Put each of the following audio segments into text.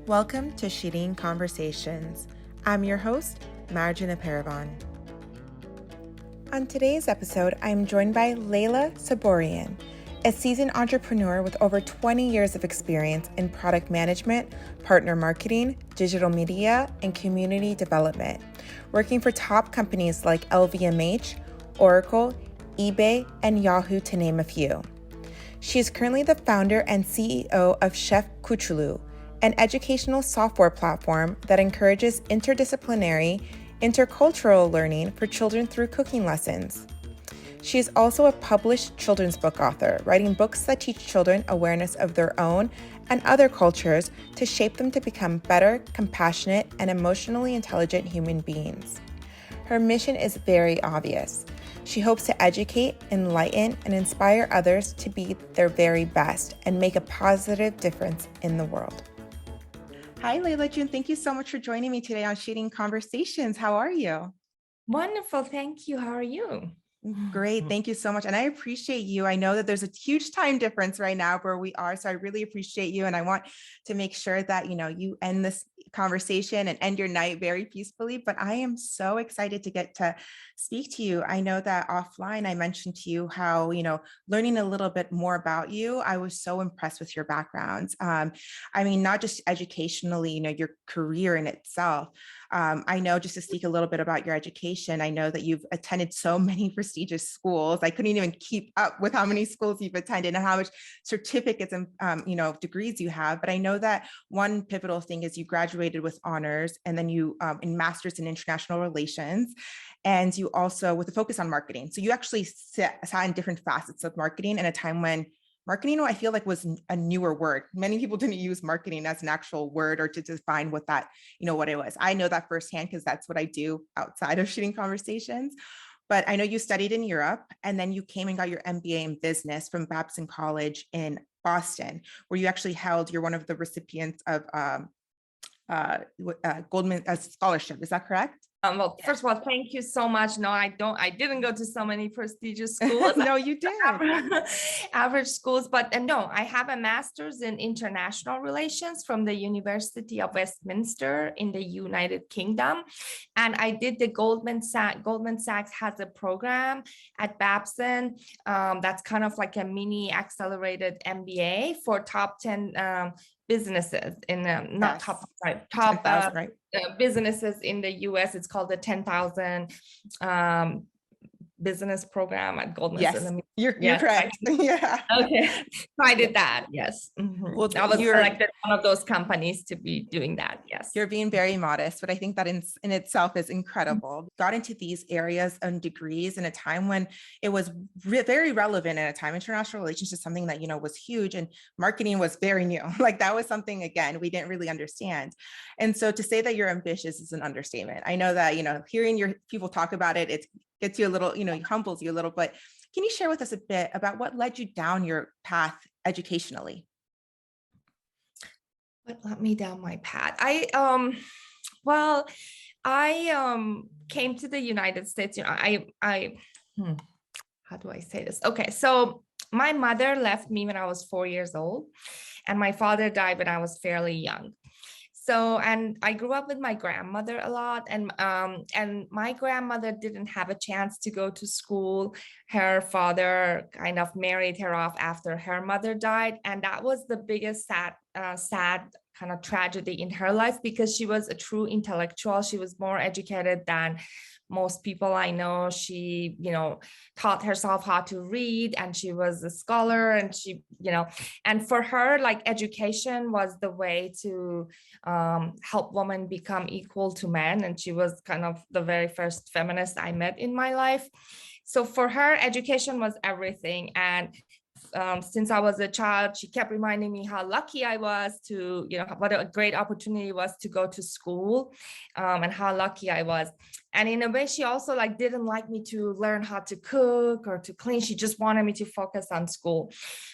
Welcome to Shireen Conversations. I'm your host, Marjana Paravan. On today's episode, I'm joined by Layla Sabourian, a seasoned entrepreneur with over 20 years of experience in product management, partner marketing, digital media, and community development, working for top companies like LVMH, Oracle, eBay, and Yahoo, to name a few. She is currently the founder and CEO of Chef Koochooloo, an educational software platform that encourages interdisciplinary, intercultural learning for children through cooking lessons. She is also a published children's book author, writing books that teach children awareness of their own and other cultures to shape them to become better, compassionate, and emotionally intelligent human beings. Her mission is very obvious. She hopes to educate, enlighten, and inspire others to be their very best and make a positive difference in the world. Hi, Layla June. Thank you so much for joining me today on Shooting Conversations. How are you? Wonderful. Thank you. How are you? Great. Thank you so much. And I appreciate you. I know that there's a huge time difference right now where we are. So I really appreciate you. And I want to make sure that, you end this conversation and end your night very peacefully. But I am so excited to get to speak to you. I know that offline, I mentioned to you how, learning a little bit more about you, I was so impressed with your background. Not just educationally, your career in itself. I know, just to speak a little bit about your education, I know that you've attended so many prestigious schools. I couldn't even keep up with how many schools you've attended and how much certificates and degrees you have. But I know that one pivotal thing is you graduated with honors, and then you in master's in international relations, and you also with a focus on marketing. So you actually sat in different facets of marketing in a time when marketing, I feel like, was a newer word. Many people didn't use marketing as an actual word or to define what that, what it was. I know that firsthand because that's what I do outside of Shooting Conversations. But I know you studied in Europe, and then you came and got your MBA in business from Babson College in Boston, where you actually you're one of the recipients of Goldman scholarship. Is that correct? Well, first of all, thank you so much. No, I didn't go to so many prestigious schools. No, you did. Average schools, but no, I have a master's in international relations from the University of Westminster in the United Kingdom. And I did the Goldman Sachs. Goldman Sachs has a program at Babson that's kind of like a mini accelerated MBA for top 10 businesses in not top, sorry, top 10,000, right? Businesses in the US. It's called the 10,000 business program at Goldman. Yes, you're correct. Yeah. Okay. So I did that. Yes. Mm-hmm. Well, I was selected one of those companies to be doing that. Yes. You're being very modest, but I think that in itself is incredible. Got into these areas and degrees in a time when it was very relevant. At a time, international relations is something that, was huge, and marketing was very new. Like that was something, again, we didn't really understand. And so to say that you're ambitious is an understatement. I know that, hearing your people talk about it, it gets you a little, humbles you a little, but can you share with us a bit about what led you down your path educationally? What led me down my path? I came to the United States. How do I say this? Okay, so my mother left me when I was 4 years old, and my father died when I was fairly young. So, and I grew up with my grandmother a lot, and my grandmother didn't have a chance to go to school. Her father kind of married her off after her mother died, and that was the biggest sad kind of tragedy in her life, because she was a true intellectual. She was more educated than most people I know. She, taught herself how to read, and she was a scholar, and she, and for her, like, education was the way to help women become equal to men. And she was kind of the very first feminist I met in my life. So for her, education was everything. And since I was a child, she kept reminding me how lucky I was to, what a great opportunity was to go to school, and how lucky I was. And in a way, she also didn't like me to learn how to cook or to clean. She just wanted me to focus on school.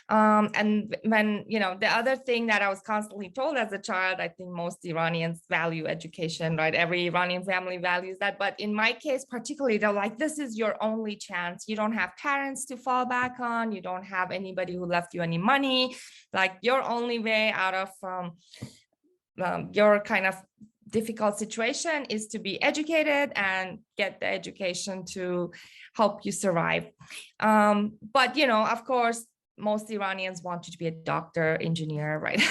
And when, the other thing that I was constantly told as a child, I think most Iranians value education, right? Every Iranian family values that. But in my case, particularly, they're like, this is your only chance. You don't have parents to fall back on. You don't have any anybody who left you any money. Like your only way out of your kind of difficult situation is to be educated and get the education to help you survive. But, you know, of course, most Iranians want you to be a doctor, engineer, right?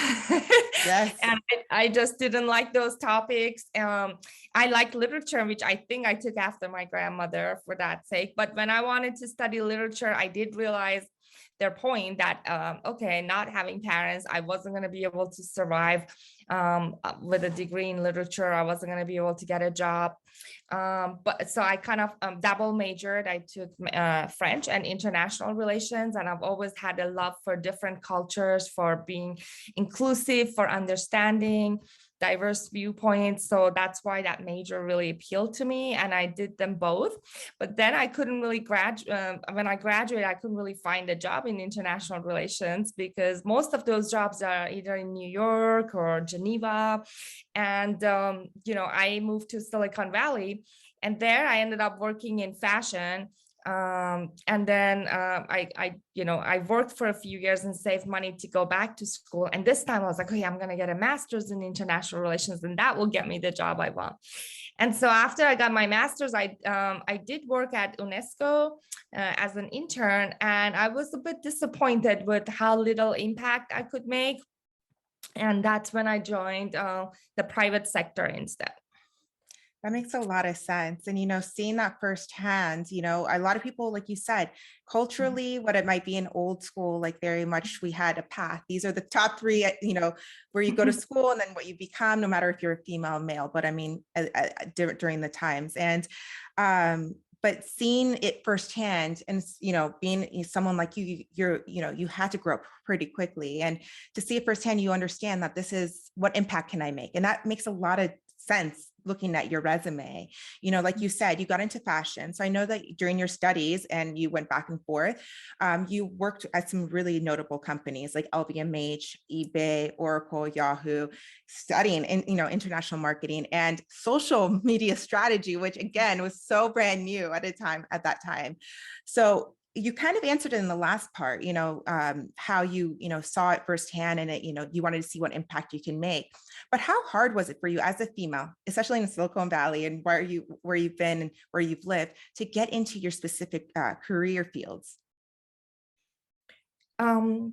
Yes. And I just didn't like those topics. I like literature, which I think I took after my grandmother for that sake. But when I wanted to study literature, I did realize their point that, okay, not having parents, I wasn't going to be able to survive with a degree in literature. I wasn't going to be able to get a job. But so I kind of double majored. I took French and international relations, and I've always had a love for different cultures, for being inclusive, for understanding diverse viewpoints. So that's why that major really appealed to me, and I did them both. But then I couldn't really graduate. When I graduated, I couldn't really find a job in international relations because most of those jobs are either in New York or Geneva. And, you know, I moved to Silicon Valley, and there I ended up working in fashion. And then I worked for a few years and saved money to go back to school. And this time I was like, okay, I'm going to get a master's in international relations, and that will get me the job I want. And so after I got my master's, I did work at UNESCO as an intern, and I was a bit disappointed with how little impact I could make. And that's when I joined the private sector instead. That makes a lot of sense. And, you know, seeing that firsthand, you know, a lot of people, like you said, culturally, what it might be in old school, like very much we had a path. These are the top three, you know, where you go to school and then what you become, no matter if you're a female or male, but I mean, during the times. And, but seeing it firsthand and, you know, being someone like you, you know, you had to grow up pretty quickly, and to see it firsthand, you understand that this is what impact can I make? And that makes a lot of sense looking at your resume. You know, like you said, you got into fashion. So I know that during your studies and you went back and forth, you worked at some really notable companies like LVMH, eBay, Oracle, Yahoo, studying in, you know, international marketing and social media strategy, which again was so brand new at that time. So you kind of answered it in the last part, you know, how you know, saw it firsthand, and it, you know, you wanted to see what impact you can make. But how hard was it for you as a female, especially in Silicon Valley and where you've been and where you've lived, to get into your specific career fields?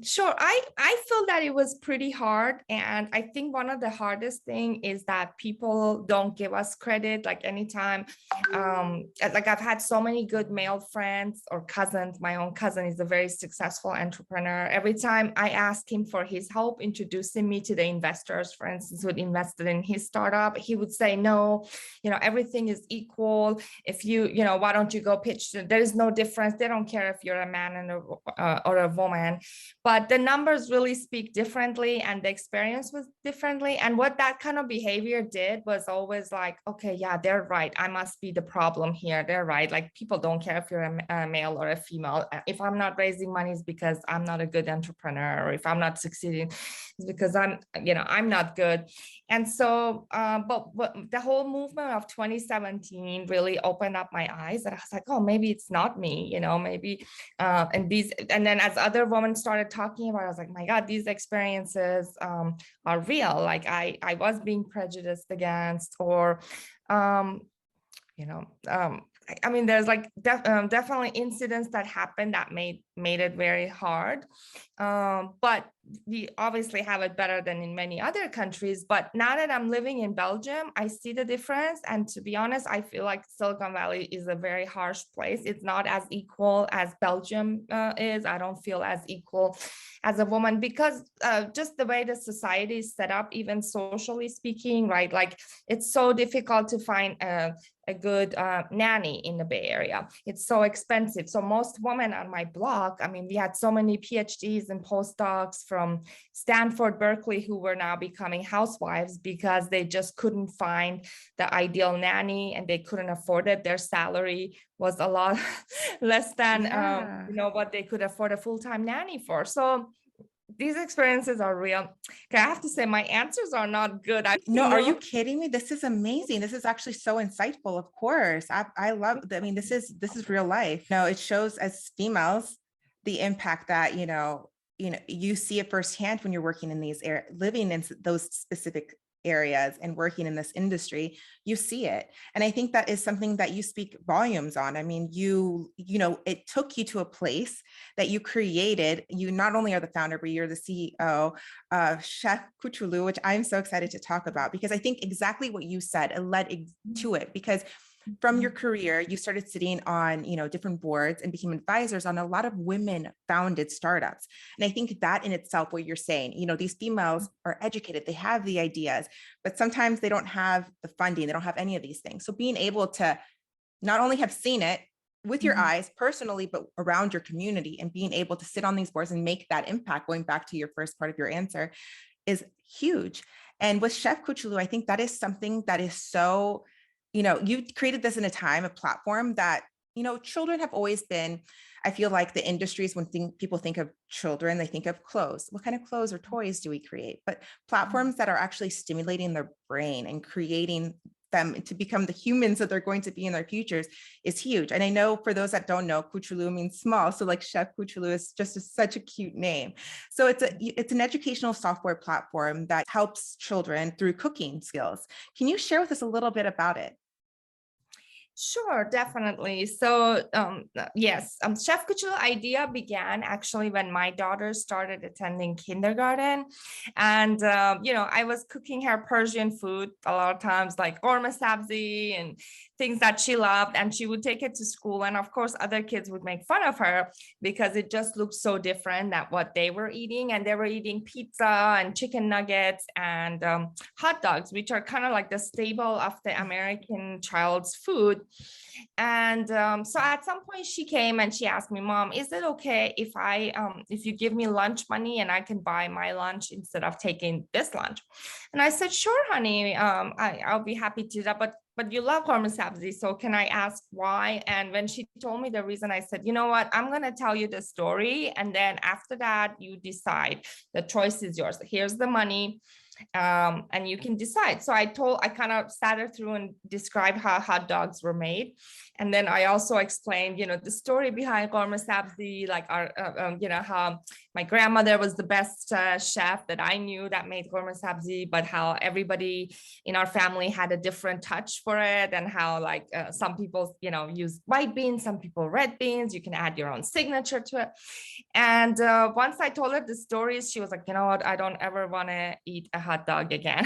Sure. I feel that it was pretty hard. And I think one of the hardest thing is that people don't give us credit. Like anytime, like I've had so many good male friends or cousins. My own cousin is a very successful entrepreneur. Every time I asked him for his help introducing me to the investors, for instance, who invested in his startup, he would say, no, you know, everything is equal. If you know, why don't you go pitch? There is no difference. They don't care if you're a man and or a woman. But the numbers really speak differently, and the experience was differently. And what that kind of behavior did was always like, okay, yeah, they're right. I must be the problem here. They're right. Like people don't care if you're a male or a female. If I'm not raising money, it's because I'm not a good entrepreneur, or if I'm not succeeding, it's because I'm not good. And so, but the whole movement of 2017 really opened up my eyes, and I was like, oh, maybe it's not me, you know, maybe, and then as other women started talking about it, I was like, my God, these experiences are real. Like I was being prejudiced against, or, you know, I mean, there's like definitely incidents that happened that made it very hard. But we obviously have it better than in many other countries. But now that I'm living in Belgium, I see the difference. And to be honest, I feel like Silicon Valley is a very harsh place. It's not as equal as Belgium is. I don't feel as equal as a woman because just the way the society is set up, even socially speaking, right? Like it's so difficult to find a good nanny in the Bay Area. It's so expensive. So most women on my block, I mean, we had so many PhDs and postdocs from Stanford, Berkeley, who were now becoming housewives because they just couldn't find the ideal nanny and they couldn't afford it. Their salary was a lot less than you know, what they could afford a full-time nanny for. So these experiences are real. Okay, I have to say my answers are not good. No, are you kidding me? This is amazing. This is actually so insightful. Of course, I love. I mean, this is real life. No, it shows as females, the impact that, you see it firsthand when you're working in these living in those specific areas and working in this industry, you see it. And I think that is something that you speak volumes on. I mean, it took you to a place that you created. You not only are the founder, but you're the CEO of Chef Koochooloo, which I'm so excited to talk about, because I think exactly what you said, it led to it, because from your career, you started sitting on, different boards and became advisors on a lot of women founded startups. And I think that in itself, what you're saying, these females are educated, they have the ideas, but sometimes they don't have the funding, they don't have any of these things. So being able to not only have seen it with your eyes personally, but around your community, and being able to sit on these boards and make that impact, going back to your first part of your answer, is huge. And with Chef Koochooloo, I think that is something that is so, you created this in a time, a platform that, children have always been, I feel like the industries, when people think of children, they think of clothes. What kind of clothes or toys do we create? But platforms that are actually stimulating their brain and creating them to become the humans that they're going to be in their futures is huge. And I know for those that don't know, Koochooloo means small. So like Chef Koochooloo is just such a cute name. So it's an educational software platform that helps children through cooking skills. Can you share with us a little bit about it? Sure, definitely. So yes, Chef Koochooloo idea began actually when my daughter started attending kindergarten. And, I was cooking her Persian food a lot of times, like korma sabzi and things that she loved. And she would take it to school. And of course, other kids would make fun of her because it just looked so different than what they were eating. And they were eating pizza and chicken nuggets and hot dogs, which are kind of like the staple of the American child's food. And so at some point she came and she asked me, Mom, is it okay if you give me lunch money and I can buy my lunch instead of taking this lunch? And I said, sure, honey, I'll be happy to do that. But you love korma sabzi, so can I ask why? And when she told me the reason, I said, you know what, I'm going to tell you the story. And then after that, you decide. The choice is yours. Here's the money. And you can decide. So I kind of sat her through and described how hot dogs were made. And then I also explained, the story behind korma sabzi, like how my grandmother was the best chef that I knew that made korma sabzi, but how everybody in our family had a different touch for it, and how some people, use white beans, some people red beans. You can add your own signature to it. And once I told her the stories, she was like, you know what, I don't ever want to eat a hot dog again.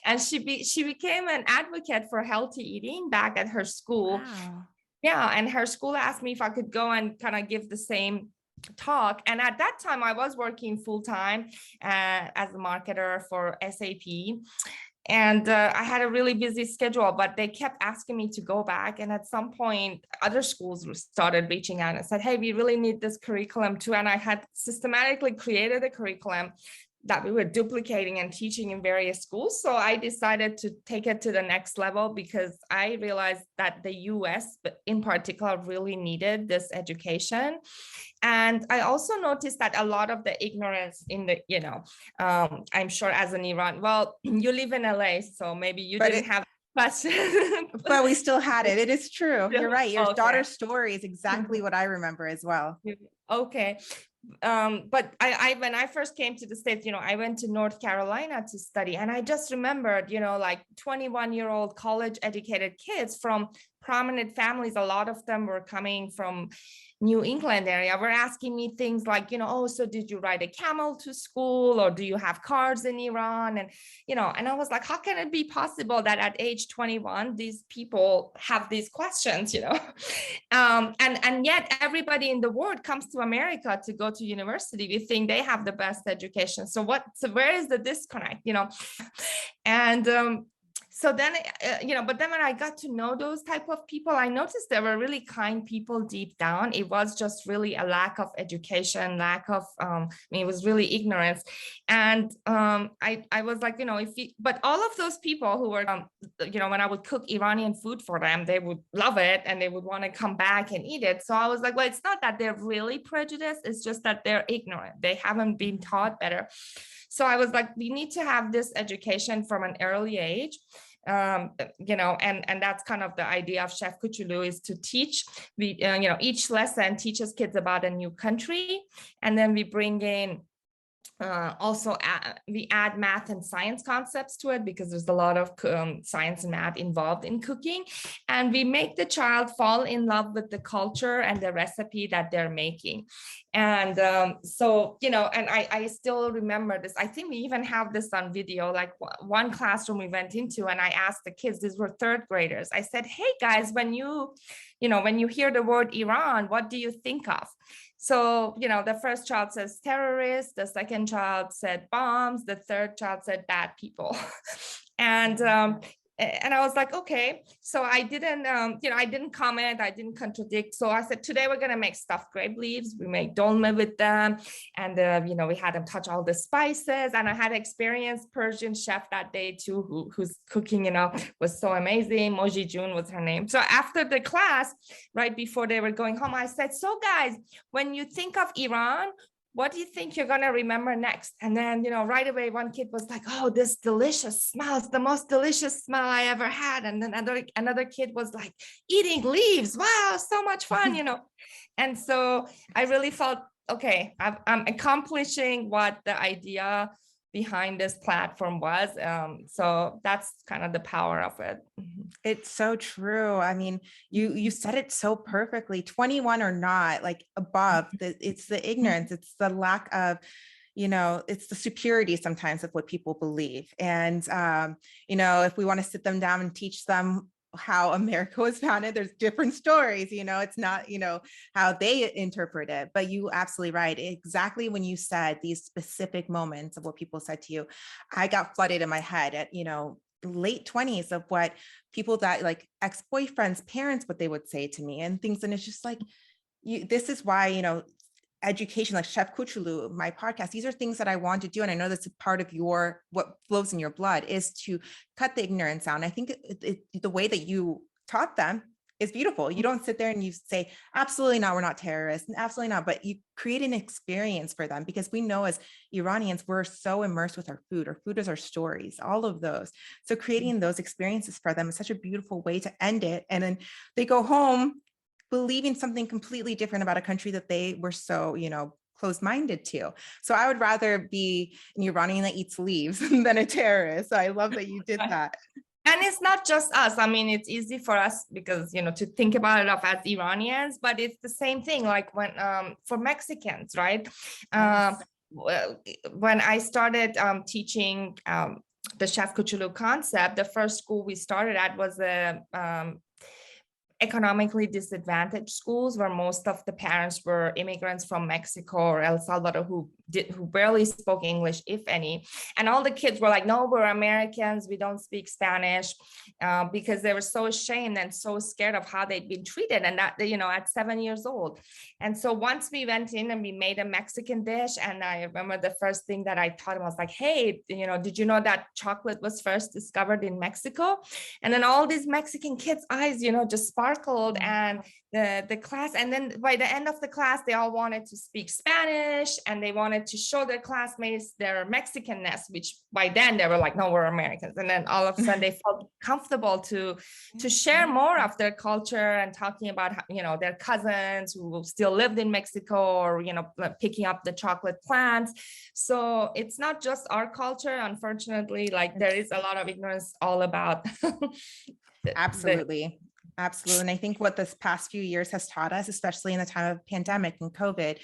And she became an advocate for healthy eating back at her school. Wow. Yeah, and her school asked me if I could go and kind of give the same talk. And at that time, I was working full-time as a marketer for SAP. And I had a really busy schedule, but they kept asking me to go back. And at some point, other schools started reaching out and said, hey, we really need this curriculum too. And I had systematically created a curriculum that we were duplicating and teaching in various schools. So I decided to take it to the next level because I realized that the US in particular really needed this education. And I also noticed that a lot of the ignorance in the, I'm sure as an Iran, well, you live in LA, so maybe you didn't have question. But we still had it. It is true. You're right. Your Okay. daughter's story is exactly what I remember as well. Okay. But I when I first came to the States, I went to North Carolina to study, and I just remembered, like 21-year-old college educated kids from prominent families. A lot of them were coming from New England area, were asking me things like, oh, so did you ride a camel to school, or do you have cars in Iran? And, and I was like, how can it be possible that at age 21, these people have these questions, and yet everybody in the world comes to America to go to university. We think they have the best education. So where is the disconnect, And, so then, but then when I got to know those type of people, I noticed they were really kind people deep down. It was just really a lack of education, it was really ignorance. And I was like, but all of those people who were, when I would cook Iranian food for them, they would love it and they would want to come back and eat it. So I was like, well, it's not that they're really prejudiced. It's just that they're ignorant. They haven't been taught better. So I was like, we need to have this education from an early age. And that's kind of the idea of Chef Koochooloo, is to teach. Each lesson teaches kids about a new country, and then we bring in we add math and science concepts to it, because there's a lot of science and math involved in cooking, and we make the child fall in love with the culture and the recipe that they're making. And and I still remember this. I think we even have this on video, like one classroom we went into, and I asked the kids, these were third graders, I said, hey guys, when you hear the word Iran, what do you think of? So, the first child says terrorists, the second child said bombs, the third child said bad people. And I was like, okay. So I didn't comment, I didn't contradict. So I said, today we're gonna make stuffed grape leaves. We make dolma with them, and we had them touch all the spices. And I had experienced Persian chef that day too, whose cooking, was so amazing. Moji June was her name. So after the class, right before they were going home, I said, so guys, when you think of Iran, what do you think you're going to remember next? And then, right away, one kid was like, oh, this delicious smell. It's the most delicious smell I ever had. And then another kid was like, eating leaves. Wow, so much fun, And so I really felt, okay, I'm accomplishing what the idea behind this platform was. So that's kind of the power of it. It's so true. I mean, you said it so perfectly. 21 or not, like above, it's the ignorance, it's the lack of, it's the superiority sometimes of what people believe. And, if we want to sit them down and teach them how America was founded, there's different stories, it's not, how they interpret it. But you absolutely right. Exactly when you said these specific moments of what people said to you, I got flooded in my head at, late 20s of what people that like ex-boyfriends, parents, what they would say to me and things. And it's just like, this is why, education, like Chef Koochooloo, my podcast, these are things that I want to do. And I know that's a part of what flows in your blood, is to cut the ignorance out. And I think the way that you taught them is beautiful. You don't sit there and you say, absolutely not, we're not terrorists, absolutely not, but you create an experience for them, because we know as Iranians, we're so immersed with our food is our stories, all of those. So creating those experiences for them is such a beautiful way to end it. And then they go home believing something completely different about a country that they were so, closed-minded to. So I would rather be an Iranian that eats leaves than a terrorist. So I love that you did that. And it's not just us. I mean, it's easy for us because, to think about it as Iranians, but it's the same thing like when for Mexicans, right? Yes. When I started teaching the Chef Koochooloo concept, the first school we started at was a economically disadvantaged schools, where most of the parents were immigrants from Mexico or El Salvador who barely spoke English, if any. And all the kids were like, no, we're Americans, we don't speak Spanish, because they were so ashamed and so scared of how they'd been treated, and that, at 7 years old. And so once we went in and we made a Mexican dish, and I remember the first thing that I taught him was like, hey, did you know that chocolate was first discovered in Mexico? And then all these Mexican kids' eyes, just sparkled, and the class, and then by the end of the class, they all wanted to speak Spanish, and they wanted to show their classmates their Mexicanness, which by then they were like, no, we're Americans. And then all of a sudden they felt comfortable to share more of their culture, and talking about, their cousins who still lived in Mexico, or, picking up the chocolate plants. So it's not just our culture, unfortunately, like there is a lot of ignorance all about. Absolutely. Absolutely. And I think what this past few years has taught us, especially in the time of pandemic and COVID,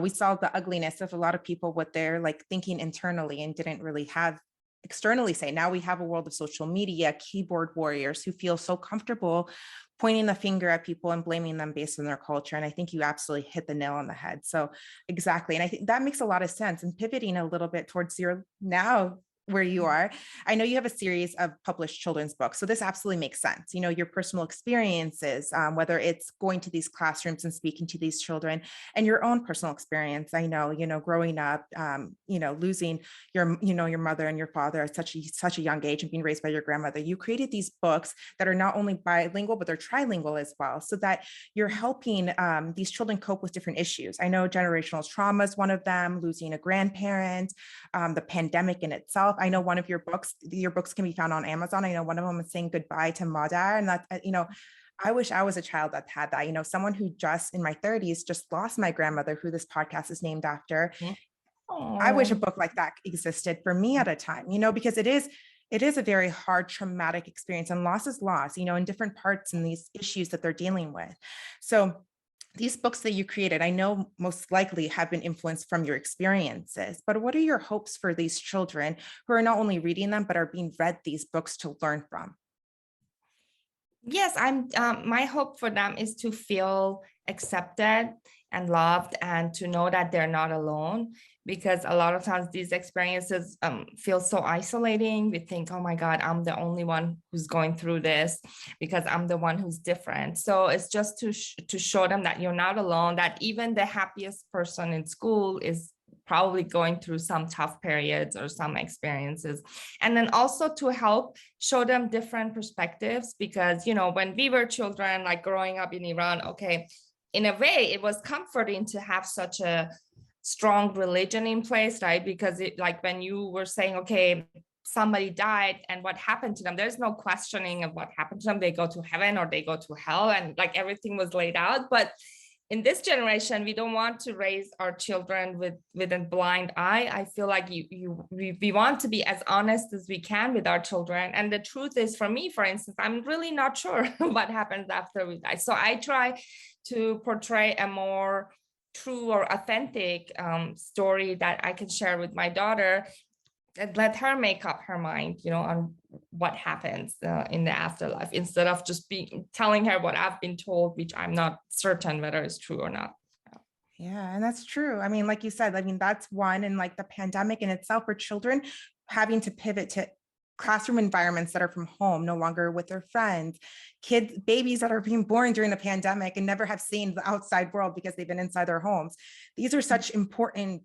we saw the ugliness of a lot of people, what they're like thinking internally and didn't really have externally say. Now we have a world of social media, keyboard warriors who feel so comfortable pointing the finger at people and blaming them based on their culture. And I think you absolutely hit the nail on the head. So exactly. And I think that makes a lot of sense. And pivoting a little bit towards your now where you are, I know you have a series of published children's books. So this absolutely makes sense. Your personal experiences, whether it's going to these classrooms and speaking to these children, and your own personal experience. I know, growing up, losing your mother and your father at such a young age, and being raised by your grandmother. You created these books that are not only bilingual, but they're trilingual as well, so that you're helping these children cope with different issues. I know generational trauma is one of them, losing a grandparent, the pandemic in itself myself. I know one of your books can be found on Amazon. I know one of them is saying goodbye to Mother. And that, I wish I was a child that had that, someone who just in my 30s just lost my grandmother, who this podcast is named after. I wish a Oh. book like that existed for me at a time, because it is a very hard, traumatic experience, and loss is loss, in different parts and these issues that they're dealing with. So these books that you created, I know most likely have been influenced from your experiences, but what are your hopes for these children who are not only reading them, but are being read these books to learn from? Yes, my hope for them is to feel accepted and loved, and to know that they're not alone, because a lot of times these experiences feel so isolating. We think, oh my God, I'm the only one who's going through this because I'm the one who's different. So it's just to show them that you're not alone, that even the happiest person in school is probably going through some tough periods or some experiences. And then also to help show them different perspectives, because, when we were children, like growing up in Iran, okay, in a way, it was comforting to have such a strong religion in place, right? Because like when you were saying, okay, somebody died and what happened to them, there's no questioning of what happened to them. They go to heaven or they go to hell, and like everything was laid out. But in this generation, we don't want to raise our children with a blind eye. I feel like we want to be as honest as we can with our children. And the truth is, for me, for instance, I'm really not sure what happens after we die. So I try to portray a more true or authentic story that I can share with my daughter, and let her make up her mind, on what happens in the afterlife, instead of just telling her what I've been told, which I'm not certain whether it's true or not. Yeah, and that's true. I mean, like you said, that's one, and like the pandemic in itself for children having to pivot to classroom environments that are from home, no longer with their friends, babies that are being born during the pandemic and never have seen the outside world because they've been inside their homes. These are such important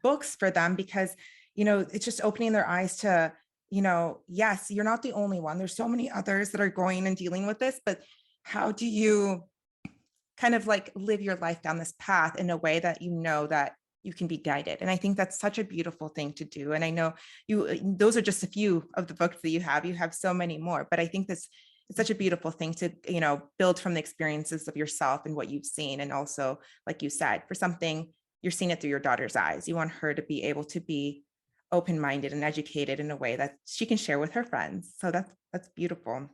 books for them, because it's just opening their eyes to, yes, you're not the only one. There's so many others that are going and dealing with this, but how do you kind of like live your life down this path in a way that that you can be guided? And I think that's such a beautiful thing to do. And I know those are just a few of the books that you have so many more, but I think it's such a beautiful thing to, build from the experiences of yourself and what you've seen. And also, like you said, for something, you're seeing it through your daughter's eyes. You want her to be able to be open-minded and educated in a way that she can share with her friends. So that's beautiful.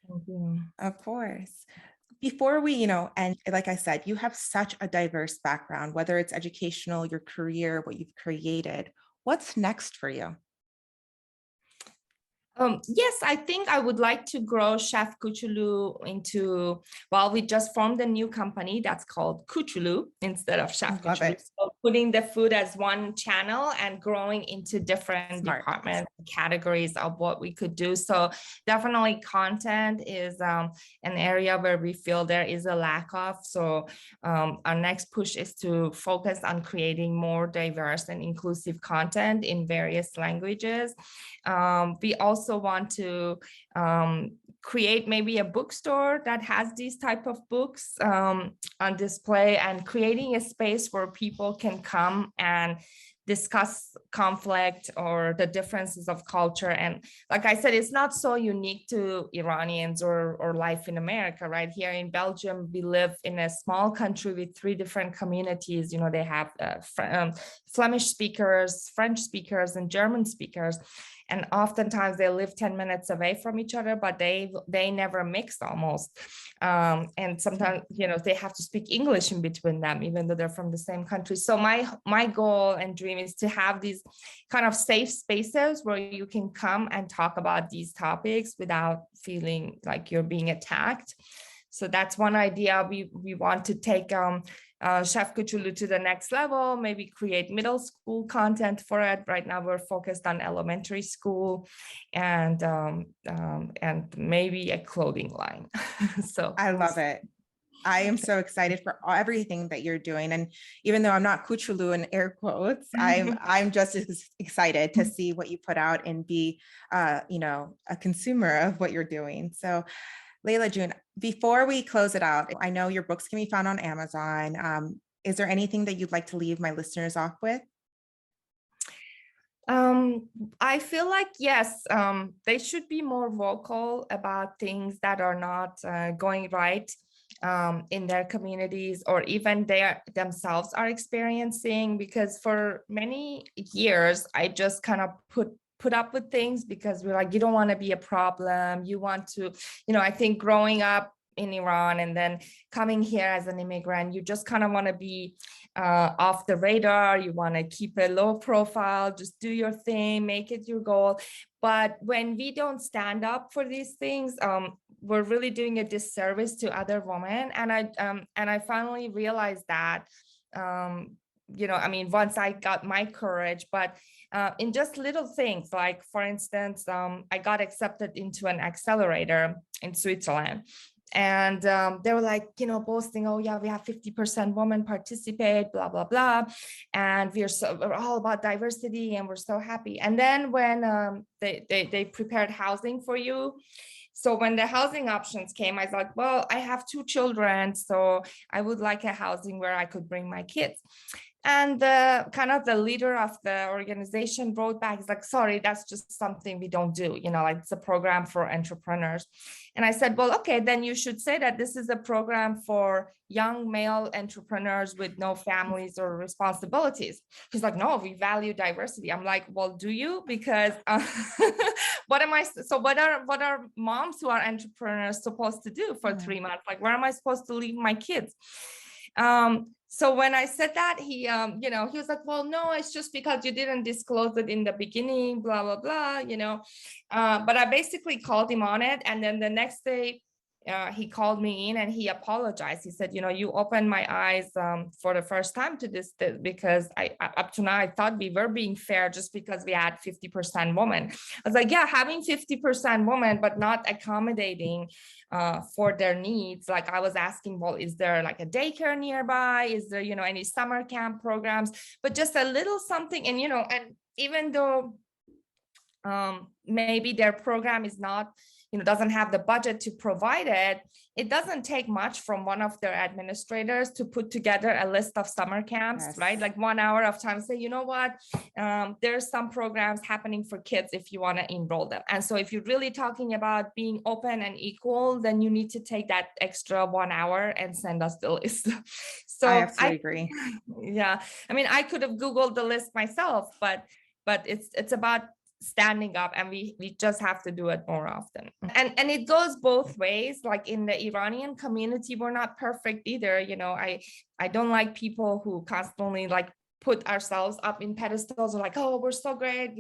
Thank you. Of course. Before we, and like I said, you have such a diverse background, whether it's educational, your career, what you've created. What's next for you? Yes, I think I would like to grow Chef Koochooloo into, well, we just formed a new company that's called Koochooloo instead of Chef Love Koochooloo. it. So putting the food as one channel and growing into different Smart. departments, categories of what we could do. So definitely content is an area where we feel there is a lack of. So our next push is to focus on creating more diverse and inclusive content in various languages. We also want to create maybe a bookstore that has these type of books on display, and creating a space where people can come and discuss conflict or the differences of culture. And like I said, it's not so unique to Iranians or life in America, right? Here in Belgium, we live in a small country with 3 different communities. They have Flemish speakers, French speakers, and German speakers. And oftentimes they live 10 minutes away from each other, but they never mix almost. And sometimes, they have to speak English in between them, even though they're from the same country. So my goal and dream is to have these kind of safe spaces where you can come and talk about these topics without feeling like you're being attacked. So that's one idea. We want to take Chef Koochooloo to the next level, maybe create middle school content for it. Right now, we're focused on elementary school and maybe a clothing line. So I love it. I am so excited for everything that you're doing. And even though I'm not Koochooloo in air quotes, I'm just as excited to see what you put out and be, a consumer of what you're doing. So Layla June, before we close it out, I know your books can be found on Amazon. Is there anything that you'd like to leave my listeners off with? I feel like, yes, they should be more vocal about things that are not going right in their communities, or even they themselves are experiencing, because for many years, I just kind of put up with things because we're like, you don't want to be a problem. You want to, I think growing up in Iran and then coming here as an immigrant, you just kind of want to be off the radar. You want to keep a low profile, just do your thing, make it your goal. But when we don't stand up for these things, we're really doing a disservice to other women. And I finally realized that, I mean, once I got my courage, but in just little things, like for instance, I got accepted into an accelerator in Switzerland. And they were like, boasting, oh yeah, we have 50% women participate, blah, blah, blah. And we're all about diversity and we're so happy. And then when they prepared housing for you, so when the housing options came, I was like, well, I have 2 children, so I would like a housing where I could bring my kids. And the kind of the leader of the organization wrote back, he's like, sorry, that's just something we don't do, like it's a program for entrepreneurs. And I said, well, okay, then you should say that this is a program for young male entrepreneurs with no families or responsibilities. He's like, no, we value diversity. I'm like, well, do you? Because what are moms who are entrepreneurs supposed to do for 3 months? Like, where am I supposed to leave my kids? So when I said that, he was like, well, no, it's just because you didn't disclose it in the beginning, blah, blah, blah, but I basically called him on it. And then the next day, he called me in and he apologized. He said, you opened my eyes for the first time to this, because up to now, I thought we were being fair just because we had 50% women. I was like, yeah, having 50% women, but not accommodating for their needs. Like I was asking, well, is there like a daycare nearby? Is there, any summer camp programs? But just a little something. And, and even though maybe their program is not, doesn't have the budget to provide it, it doesn't take much from one of their administrators to put together a list of summer camps, Yes. right? Like 1 hour of time, say, you know what, there's some programs happening for kids if you want to enroll them. And so if you're really talking about being open and equal, then you need to take that extra 1 hour and send us the list. So I absolutely agree. Yeah, I mean, I could have Googled the list myself, but it's about standing up, and we just have to do it more often. And it goes both ways. Like in the Iranian community, we're not perfect either. I don't like people who constantly like put ourselves up in pedestals, or like, oh, we're so great,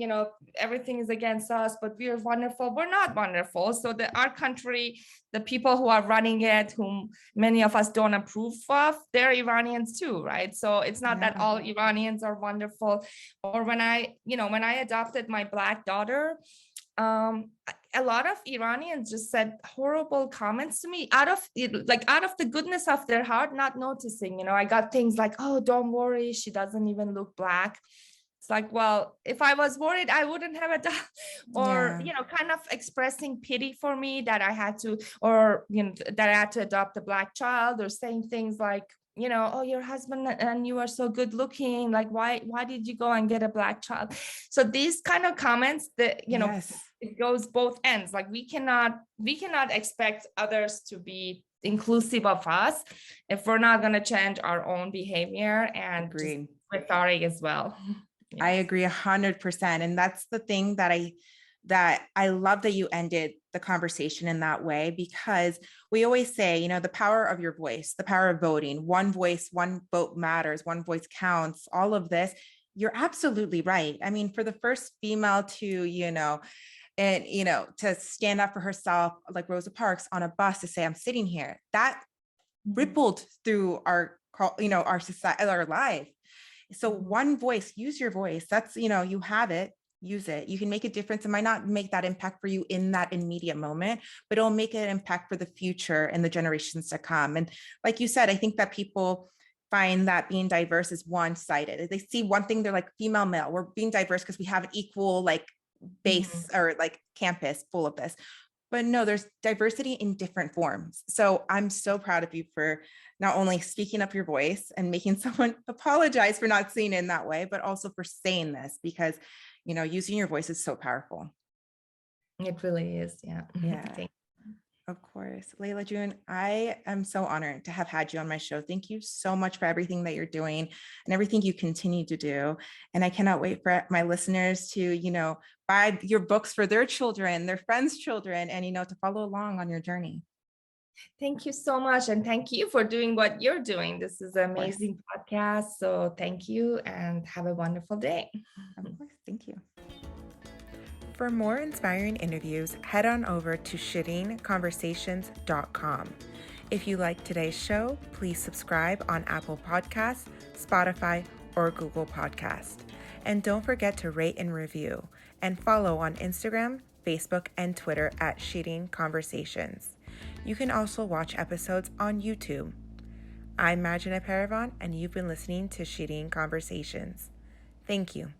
everything is against us, but we are wonderful. We're not wonderful. So our country, the people who are running it, whom many of us don't approve of, they're Iranians too, right? So it's not that all Iranians are wonderful. Or when I adopted my Black daughter, a lot of Iranians just said horrible comments to me out of the goodness of their heart, not noticing. I got things like, oh, don't worry, she doesn't even look Black. It's like, well, if I was worried, I wouldn't have adopted. Or kind of expressing pity for me that I had to, or that I had to adopt a Black child, or saying things like, oh, your husband and you are so good looking, like why did you go and get a Black child? So these kind of comments that it goes both ends. Like we cannot expect others to be inclusive of us if we're not going to change our own behavior, and just we're sorry as well. Yes. I agree 100%. And that's the thing that I love that you ended the conversation in that way, because we always say, the power of your voice, the power of voting, one voice, one vote matters, one voice counts, all of this. You're absolutely right. I mean, for the first female to, to stand up for herself, like Rosa Parks on a bus, to say, I'm sitting here, that rippled through our society, our life. So one voice, use your voice. That's, you have it, use it. You can make a difference. It might not make that impact for you in that immediate moment, but it'll make an impact for the future and the generations to come. And like you said, I think that people find that being diverse is one-sided. They see one thing, they're like female, male. We're being diverse because we have an equal like base or like campus full of this. But no, there's diversity in different forms. So I'm so proud of you for not only speaking up your voice and making someone apologize for not seeing it in that way, but also for saying this, because, using your voice is so powerful. It really is. Yeah. Yeah. Thank Of course. Layla June, I am so honored to have had you on my show. Thank you so much for everything that you're doing and everything you continue to do. And I cannot wait for my listeners to, buy your books for their children, their friends' children, and, to follow along on your journey. Thank you so much. And thank you for doing what you're doing. This is an Of course. amazing podcast. So thank you and have a wonderful day. Of course. Thank you. For more inspiring interviews, head on over to shireenconversations.com. If you like today's show, please subscribe on Apple Podcasts, Spotify, or Google Podcasts. And don't forget to rate and review, and follow on Instagram, Facebook, and Twitter at Shireen Conversations. You can also watch episodes on YouTube. I'm Majina Paravan, and you've been listening to Shireen Conversations. Thank you.